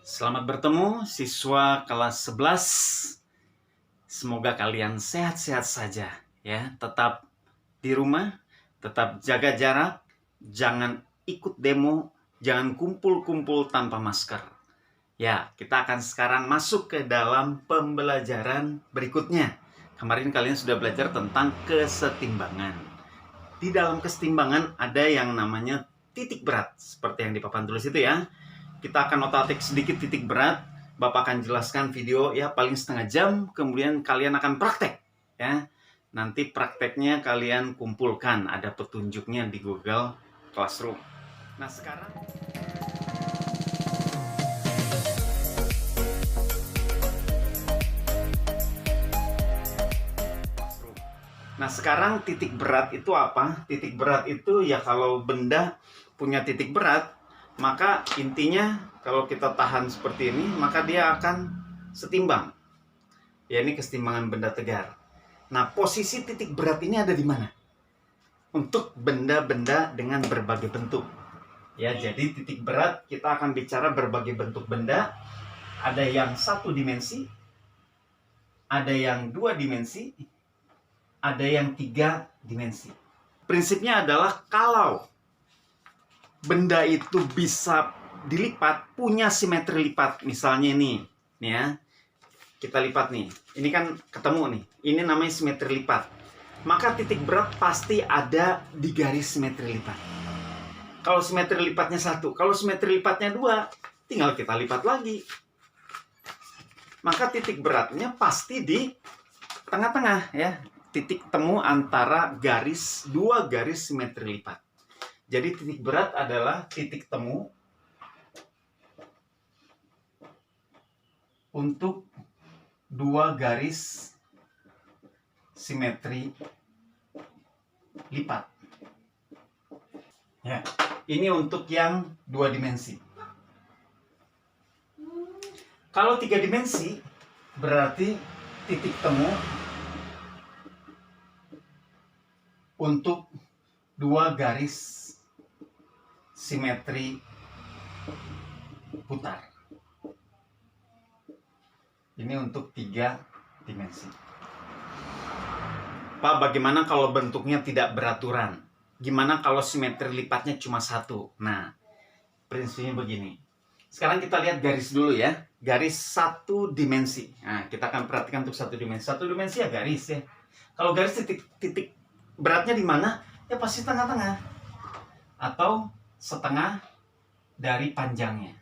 Selamat bertemu siswa kelas 11. Semoga kalian sehat-sehat saja ya. Tetap di rumah, tetap jaga jarak, jangan ikut demo, jangan kumpul-kumpul tanpa masker. Ya, kita akan sekarang masuk ke dalam pembelajaran berikutnya. Kemarin kalian sudah belajar tentang kesetimbangan. Di dalam kesetimbangan ada yang namanya titik berat, seperti yang di papan tulis itu ya. Kita akan otak-atik sedikit titik berat. Bapak akan jelaskan video ya paling setengah jam, kemudian kalian akan praktek ya. Nanti prakteknya kalian kumpulkan, ada petunjuknya di Google Classroom. Nah, sekarang titik berat itu apa? Titik berat itu ya kalau benda punya titik berat, maka intinya kalau kita tahan seperti ini, maka dia akan setimbang. Ya, ini kesetimbangan benda tegar. Nah, posisi titik berat ini ada di mana? Untuk benda-benda dengan berbagai bentuk. Ya, jadi titik berat kita akan bicara berbagai bentuk benda. Ada yang 1 dimensi, ada yang 2 dimensi, ada yang 3 dimensi. Prinsipnya adalah kalau benda itu bisa dilipat, punya simetri lipat. Misalnya ini, nih ya. Kita lipat nih. Ini kan ketemu nih. Ini namanya simetri lipat. Maka titik berat pasti ada di garis simetri lipat. Kalau simetri lipatnya 1, kalau simetri lipatnya 2, tinggal kita lipat lagi. Maka titik beratnya pasti di tengah-tengah ya. Titik temu antara garis 2 garis simetri lipat. Jadi titik berat adalah titik temu untuk 2 garis simetri lipat. Ya, ini untuk yang 2 dimensi. Kalau 3 dimensi berarti titik temu untuk 2 garis simetri putar. Ini untuk 3 dimensi. Pak, bagaimana kalau bentuknya tidak beraturan? Gimana kalau simetri lipatnya cuma 1? Nah, prinsipnya begini. Sekarang kita lihat garis dulu ya. Garis 1 dimensi. Nah, kita akan perhatikan untuk 1 dimensi. 1 dimensi ya garis ya. Kalau garis titik beratnya di mana? Ya pasti tengah-tengah. Atau setengah dari panjangnya.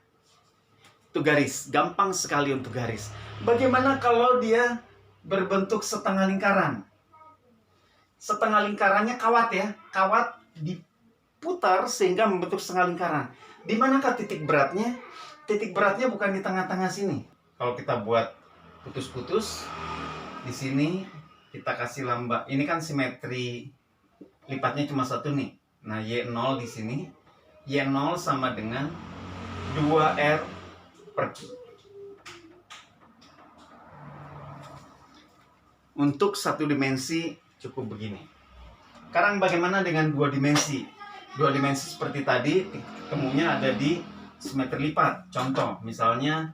Itu garis, gampang sekali untuk garis. Bagaimana kalau dia berbentuk setengah lingkaran? Setengah lingkarannya kawat ya, kawat diputar sehingga membentuk setengah lingkaran. Di manakah titik beratnya? Titik beratnya bukan di tengah-tengah sini. Kalau kita buat putus-putus, di sini kita kasih lambang. Ini kan simetri lipatnya cuma 1 nih. Nah, Y0 di sini. Y0 sama dengan 2R per Q. Untuk 1 dimensi cukup begini. Sekarang bagaimana dengan 2 dimensi? 2 dimensi seperti tadi, temunya ada di simetri lipat. Contoh, misalnya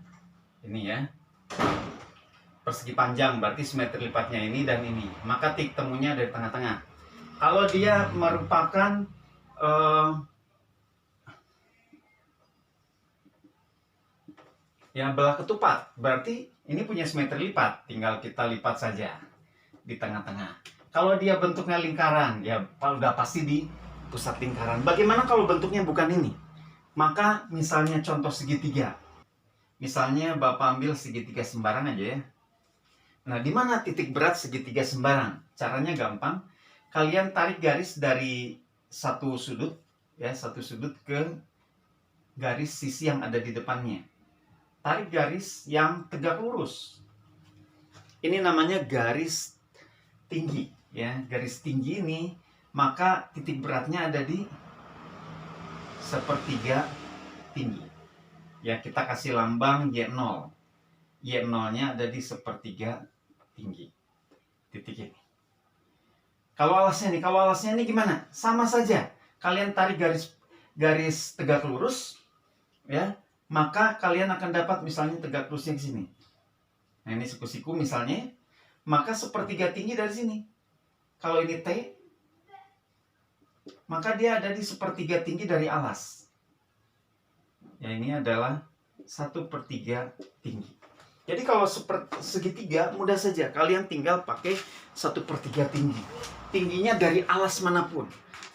ini ya. Persegi panjang, berarti simetri lipatnya ini dan ini. Maka titik temunya dari tengah-tengah. Kalau dia merupakan ya belah ketupat, berarti ini punya simetri lipat, tinggal kita lipat saja di tengah-tengah. Kalau dia bentuknya lingkaran, ya udah pasti di pusat lingkaran. Bagaimana kalau bentuknya bukan ini? Maka misalnya contoh segitiga. Misalnya Bapak ambil segitiga sembarang aja ya. Nah, di mana titik berat segitiga sembarang? Caranya gampang. Kalian tarik garis dari satu sudut ya, satu sudut ke garis sisi yang ada di depannya. Tarik garis yang tegak lurus. Ini namanya garis tinggi ya. Garis tinggi ini, maka titik beratnya ada di sepertiga tinggi. Ya, kita kasih lambang Y0. Y0-nya ada di sepertiga tinggi. Titik ini. Kalau alasnya ini gimana? Sama saja. Kalian tarik garis tegak lurus ya. maka kalian akan dapat misalnya tegak lurusnya ke sini. Nah, ini siku-siku misalnya, maka sepertiga tinggi dari sini. Kalau ini T, maka dia ada di sepertiga tinggi dari alas. Ya, ini adalah 1/3 tinggi. Jadi kalau segitiga mudah saja, kalian tinggal pakai 1/3 tinggi. Tingginya dari alas manapun.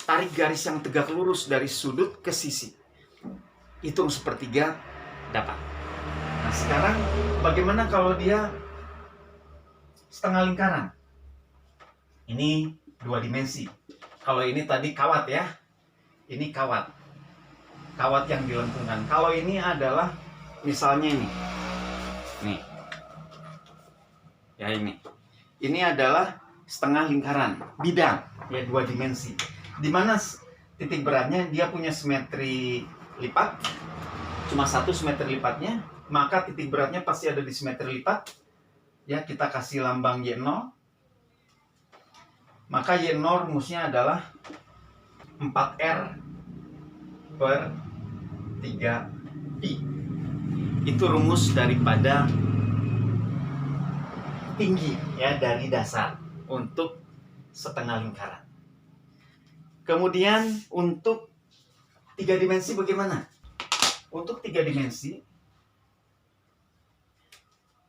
Tarik garis yang tegak lurus dari sudut ke sisi. Hitung sepertiga, dapat. Nah, sekarang bagaimana kalau dia setengah lingkaran? Ini 2 dimensi. Kalau ini tadi kawat ya. Ini kawat. Kawat yang dilengkungkan. Kalau ini adalah misalnya ini. Nih. Ya ini. Ini adalah setengah lingkaran, bidang, ya 2 dimensi. Di mana titik beratnya dia punya simetri lipat. Cuma 1 simetri lipatnya, maka titik beratnya pasti ada di simetri lipat. Ya, kita kasih lambang Y0. Maka Y0 rumusnya adalah 4R per 3pi. Itu rumus daripada tinggi ya, dari dasar untuk setengah lingkaran. Kemudian untuk 3 dimensi bagaimana? Untuk 3 dimensi,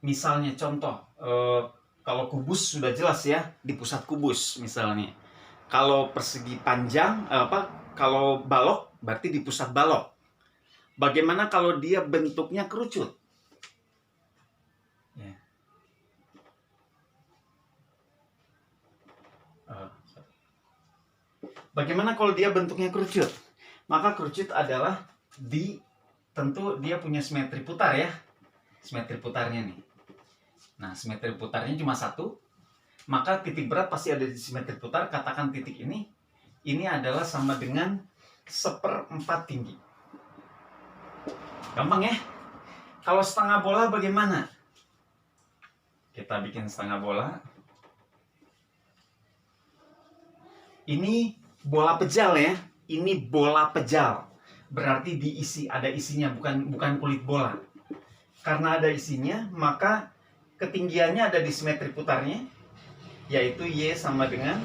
misalnya contoh, kalau kubus sudah jelas ya, di pusat kubus misalnya. Kalau persegi panjang, kalau balok berarti di pusat balok. Bagaimana kalau dia bentuknya kerucut? Ya. Bagaimana kalau dia bentuknya kerucut? Maka kerucut adalah tentu dia punya simetri putar ya. Simetri putarnya nih. Nah, simetri putarnya cuma 1. Maka titik berat pasti ada di simetri putar. Katakan titik ini adalah sama dengan 1/4 tinggi. Gampang ya? Kalau setengah bola bagaimana? Kita bikin setengah bola. Ini bola pejal ya. Ini bola pejal. Berarti diisi, ada isinya, bukan kulit bola. Karena ada isinya, maka ketinggiannya ada di simetri putarnya, yaitu Y sama dengan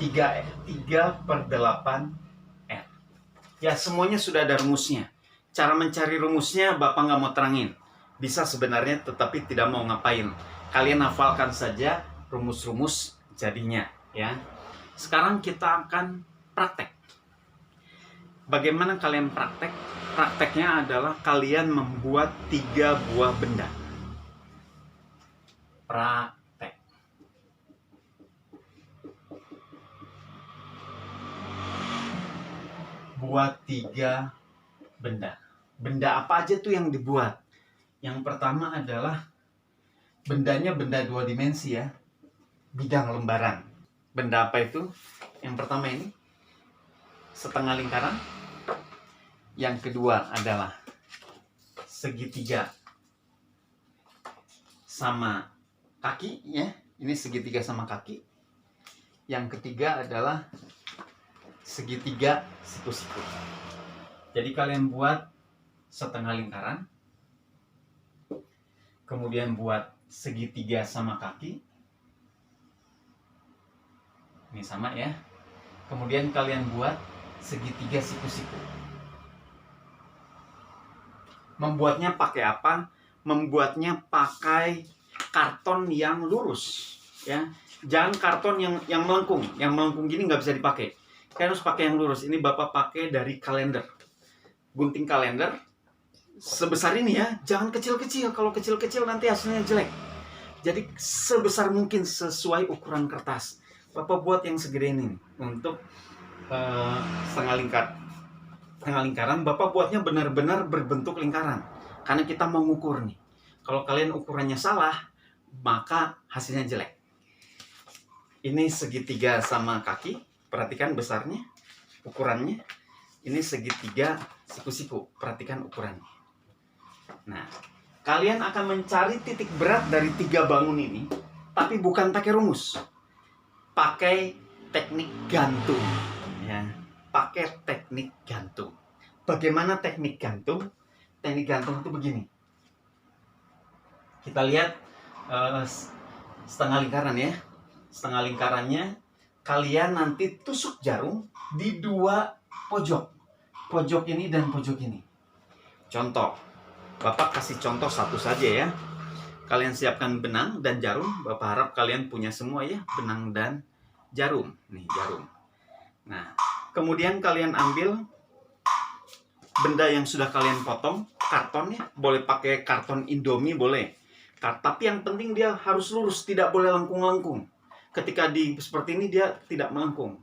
3/8 R. Ya, semuanya sudah ada rumusnya. Cara mencari rumusnya Bapak nggak mau terangin. Bisa sebenarnya, tetapi tidak mau ngapain. Kalian hafalkan saja rumus-rumus jadinya ya. Sekarang kita akan praktek. Bagaimana kalian praktek? Prakteknya adalah kalian membuat 3 buah benda. Praktek. Buat 3 benda. Benda apa aja tuh yang dibuat? Yang pertama adalah bendanya benda 2 dimensi ya. Bidang lembaran. Benda apa itu? Yang pertama ini setengah lingkaran. Yang kedua adalah segitiga sama kaki ya. Ini segitiga sama kaki. Yang ketiga adalah segitiga siku-siku. Jadi kalian buat setengah lingkaran. Kemudian buat segitiga sama kaki. Ini sama ya. Kemudian kalian buat segitiga siku-siku. Membuatnya pakai apa? Membuatnya pakai karton yang lurus ya. Jangan karton yang melengkung. Yang melengkung gini nggak bisa dipakai. Kalian harus pakai yang lurus. Ini Bapak pakai dari kalender. Gunting kalender sebesar ini ya. Jangan kecil-kecil. Kalau kecil-kecil nanti hasilnya jelek. Jadi sebesar mungkin sesuai ukuran kertas. Bapak buat yang segede ini untuk setengah lingkaran. Bapak buatnya benar-benar berbentuk lingkaran. Karena kita mau ngukur nih. Kalau kalian ukurannya salah, maka hasilnya jelek. Ini segitiga sama kaki. Perhatikan besarnya, ukurannya. Ini segitiga siku-siku. Perhatikan ukurannya. Nah, kalian akan mencari titik berat dari 3 bangun ini, tapi bukan pakai rumus. Pakai teknik gantung. Ya, pakai teknik gantung. Bagaimana teknik gantung? teknik gantung itu begini. Kita lihat setengah lingkaran ya. Setengah lingkarannya kalian nanti tusuk jarum di dua pojok. Pojok ini dan pojok ini. Contoh, Bapak kasih contoh satu saja ya. Kalian siapkan benang dan jarum. Bapak harap kalian punya semua ya, benang dan jarum. Nih, jarum. Nah, kemudian kalian ambil benda yang sudah kalian potong, karton ya. Boleh pakai karton Indomie, boleh. Tapi yang penting dia harus lurus, tidak boleh lengkung-lengkung. Ketika seperti ini dia tidak melengkung.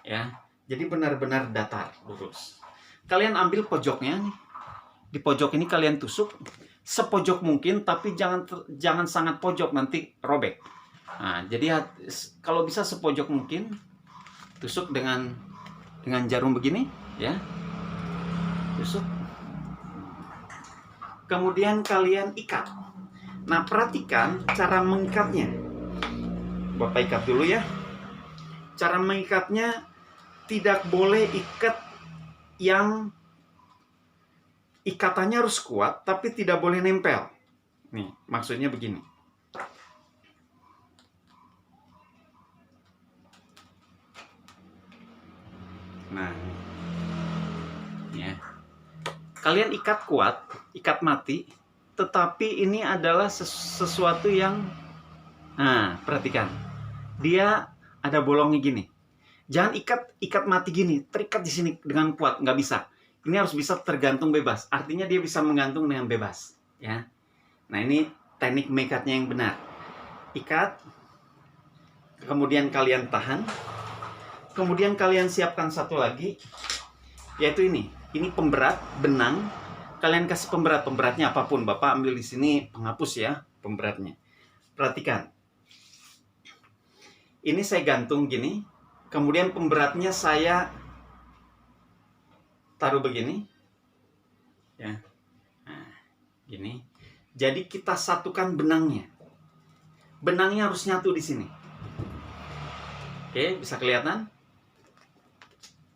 Ya. Jadi benar-benar datar, lurus. Kalian ambil pojoknya nih. Di pojok ini kalian tusuk sepojok mungkin, tapi jangan sangat pojok, nanti robek. Nah, jadi kalau bisa sepojok mungkin, tusuk dengan jarum begini, ya. Tusuk. Kemudian kalian ikat. Nah, perhatikan cara mengikatnya. Bapak ikat dulu ya. Cara mengikatnya tidak boleh ikat yang ikatannya harus kuat, tapi tidak boleh nempel. Nih, maksudnya begini. Nah, ya. Kalian ikat kuat, ikat mati, tetapi ini adalah sesuatu yang, nah, perhatikan. Dia ada bolongnya gini. Jangan ikat mati gini, terikat di sini dengan kuat, nggak bisa. Ini harus bisa tergantung bebas. Artinya dia bisa menggantung dengan bebas, ya. Nah, ini teknik mengikatnya yang benar. Ikat, kemudian kalian tahan, kemudian kalian siapkan satu lagi, yaitu ini. Ini pemberat benang. Kalian kasih pemberatnya apapun. Bapak ambil di sini penghapus ya, pemberatnya. Perhatikan. Ini saya gantung gini. Kemudian pemberatnya saya taruh begini. Ya. Nah, gini. Jadi kita satukan benangnya. Benangnya harus nyatu di sini. Oke, bisa kelihatan?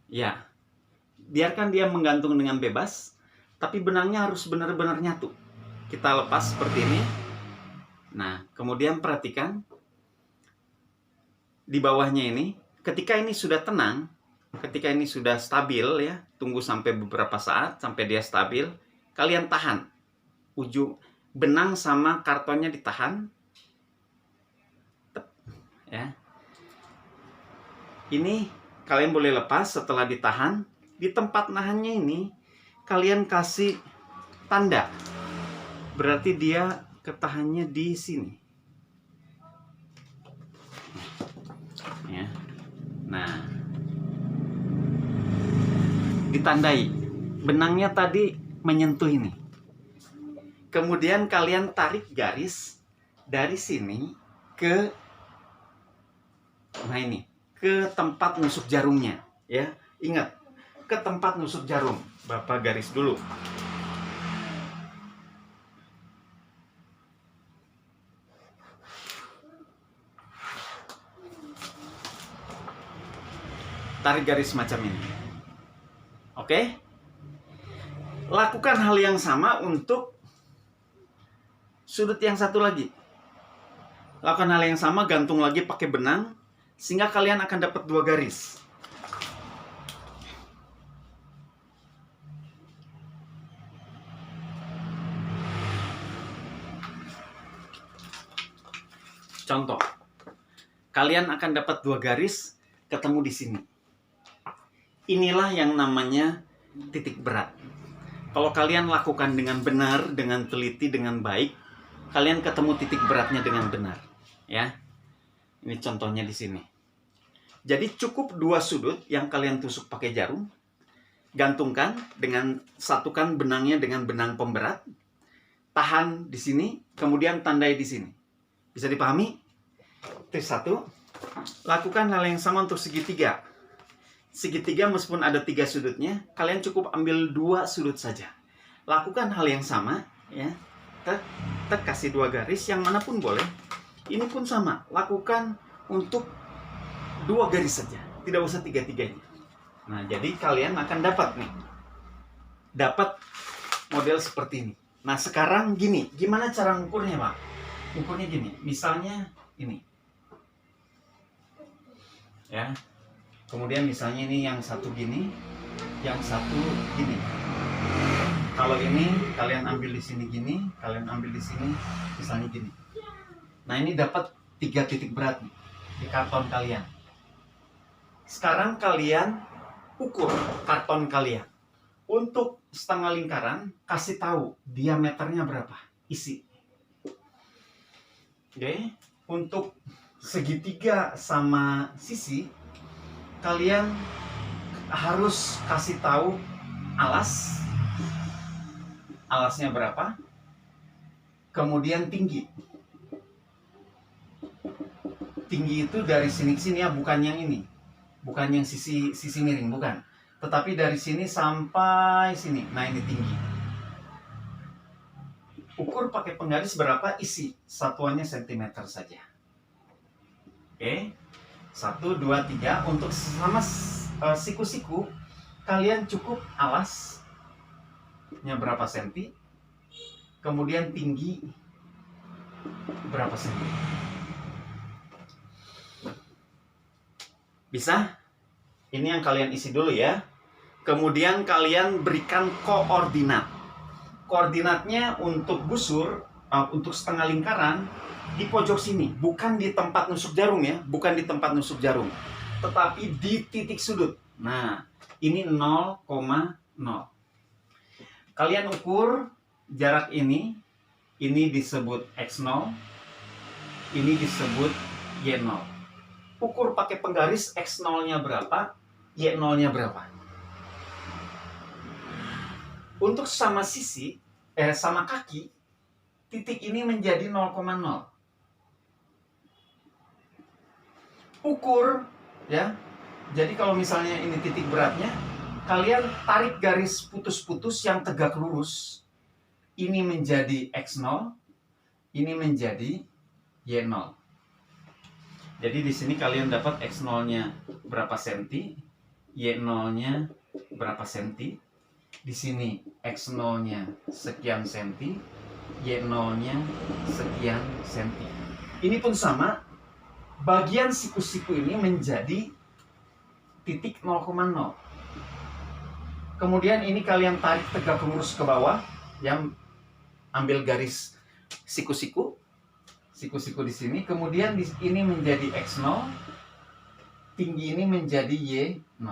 Ya. Biarkan dia menggantung dengan bebas, tapi benangnya harus benar-benar nyatu. Kita lepas seperti ini. Nah, kemudian perhatikan di bawahnya ini. Ketika ini sudah tenang, ketika ini sudah stabil ya, tunggu sampai beberapa saat sampai dia stabil. Kalian tahan. Ujung benang sama kartonnya ditahan. Ya. Ini kalian boleh lepas setelah ditahan. Di tempat nahannya ini kalian kasih tanda. Berarti dia ketahannya di sini. Ya. Nah, ditandai. Benangnya tadi menyentuh ini. Kemudian kalian tarik garis dari sini ke, nah ini, ke tempat nusuk jarumnya, ya. Ingat, ke tempat nusuk jarum. Bapak garis dulu. Tarik garis macam ini. Oke? Lakukan hal yang sama untuk sudut yang satu lagi. Lakukan hal yang sama, gantung lagi pakai benang, sehingga kalian akan dapat dua garis. Contoh, kalian akan dapat dua garis ketemu di sini. Inilah yang namanya titik berat. Kalau kalian lakukan dengan benar, dengan teliti, dengan baik, kalian ketemu titik beratnya dengan benar. Ya, ini contohnya di sini. Jadi cukup dua sudut yang kalian tusuk pakai jarum, gantungkan dengan satukan benangnya dengan benang pemberat, tahan di sini, kemudian tandai di sini. Bisa dipahami? Itu satu. Lakukan hal yang sama untuk segitiga. Segitiga meskipun ada 3 sudutnya, kalian cukup ambil 2 sudut saja. Lakukan hal yang sama, ya. Tek kasih 2 garis, yang manapun boleh. Ini pun sama. Lakukan untuk 2 garis saja, tidak usah 3-3-nya. Nah, jadi kalian akan dapat nih. Dapat model seperti ini. Nah, sekarang gini, gimana cara ngukurnya, Pak? Ngukurnya gini, misalnya ini. Ya. Kemudian misalnya ini yang satu gini, yang satu gini. Kalau ini kalian ambil di sini gini, kalian ambil di sini misalnya gini. Nah, ini dapat 3 titik berat nih di karton kalian. Sekarang kalian ukur karton kalian. Untuk setengah lingkaran, kasih tahu diameternya berapa, isi. Oke, untuk segitiga sama sisi, kalian harus kasih tahu alasnya berapa, kemudian tinggi itu dari sini ke sini ya, bukan yang ini, bukan yang sisi miring, bukan, tetapi dari sini sampai sini. Nah, ini tinggi. Ukur pakai penggaris berapa, isi satuannya cm saja. Oke, 1, 2, 3. Untuk sama siku-siku, kalian cukup alasnya berapa senti, kemudian tinggi berapa senti. Bisa? Ini yang kalian isi dulu ya. Kemudian kalian berikan koordinat. Koordinatnya untuk busur, untuk setengah lingkaran, di pojok sini, bukan di tempat nusuk jarum ya, bukan di tempat nusuk jarum, tetapi di titik sudut. Nah, ini 0,0. Kalian ukur jarak ini disebut X0, ini disebut Y0. Ukur pakai penggaris, X0-nya berapa, Y0-nya berapa. Untuk sama sisi, sama kaki, titik ini menjadi 0,0. Ukur ya. Jadi kalau misalnya ini titik beratnya, kalian tarik garis putus-putus yang tegak lurus. Ini menjadi X0, ini menjadi Y0. Jadi di sini kalian dapat X0-nya berapa senti, Y0-nya berapa senti. Di sini X0-nya sekian senti, Y0-nya sekian senti. Ini pun sama, bagian siku-siku ini menjadi titik 0,0. Kemudian ini kalian tarik tegak lurus ke bawah, yang ambil garis siku-siku di sini. Kemudian ini menjadi X0, tinggi ini menjadi Y0.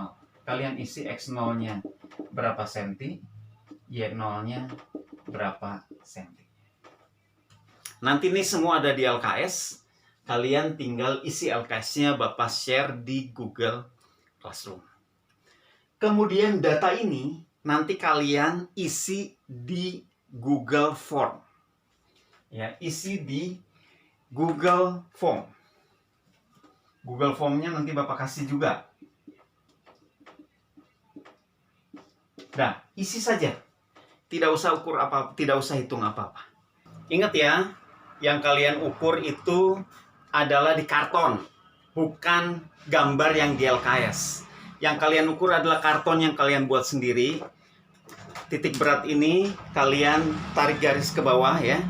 Kalian isi X0-nya berapa senti, Y0-nya berapa senti. Nanti ini semua ada di LKS. Kalian tinggal isi LKS-nya, Bapak share di Google Classroom. Kemudian data ini nanti kalian isi di Google Form. Ya, isi di Google Form. Google Form-nya nanti Bapak kasih juga. Nah, isi saja. Tidak usah ukur apa, tidak usah hitung apa-apa. Ingat ya, yang kalian ukur itu adalah di karton, bukan gambar yang di LKS. Yang kalian ukur adalah karton yang kalian buat sendiri. Titik berat ini kalian tarik garis ke bawah ya.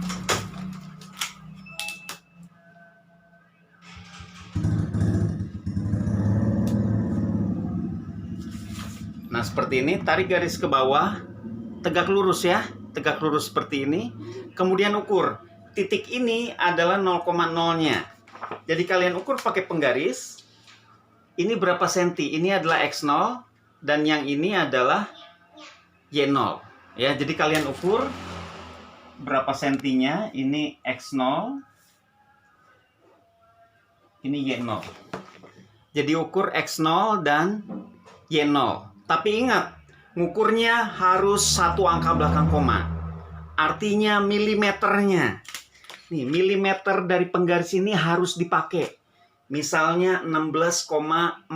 Nah, seperti ini, tarik garis ke bawah, tegak lurus ya, tegak lurus seperti ini. Kemudian ukur, titik ini adalah 0,0-nya. Jadi kalian ukur pakai penggaris, ini berapa senti, ini adalah X0, dan yang ini adalah Y0. Ya, jadi kalian ukur berapa sentinya, ini X0, ini Y0. Jadi ukur X0 dan Y0. Tapi ingat, ngukurnya harus satu angka belakang koma. Artinya milimeternya. Nih, milimeter dari penggaris ini harus dipakai. Misalnya 16,4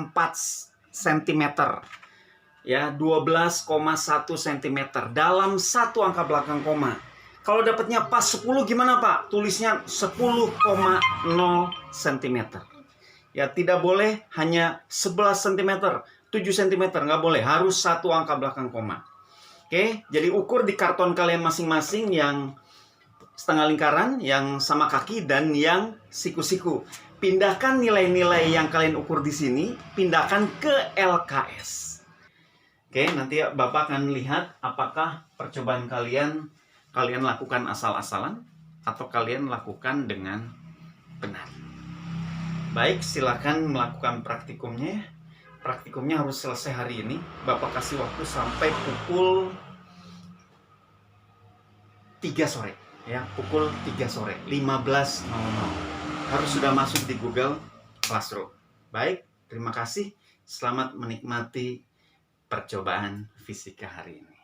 cm. Ya, 12,1 cm. Dalam satu angka belakang koma. Kalau dapatnya pas 10 gimana Pak? Tulisnya 10,0 cm. Ya, tidak boleh hanya 11 cm. 7 cm, nggak boleh, harus satu angka belakang koma. Oke, jadi ukur di karton kalian masing-masing yang setengah lingkaran, yang sama kaki, dan yang siku-siku. Pindahkan nilai-nilai yang kalian ukur di sini, pindahkan ke LKS. Oke, nanti Bapak akan lihat apakah percobaan kalian lakukan asal-asalan atau kalian lakukan dengan benar. Baik, silakan melakukan praktikumnya. Praktikumnya harus selesai hari ini. Bapak kasih waktu sampai pukul 3 sore. Ya, pukul 3 sore, 15.00. Harus sudah masuk di Google Classroom. Baik, terima kasih. Selamat menikmati percobaan fisika hari ini.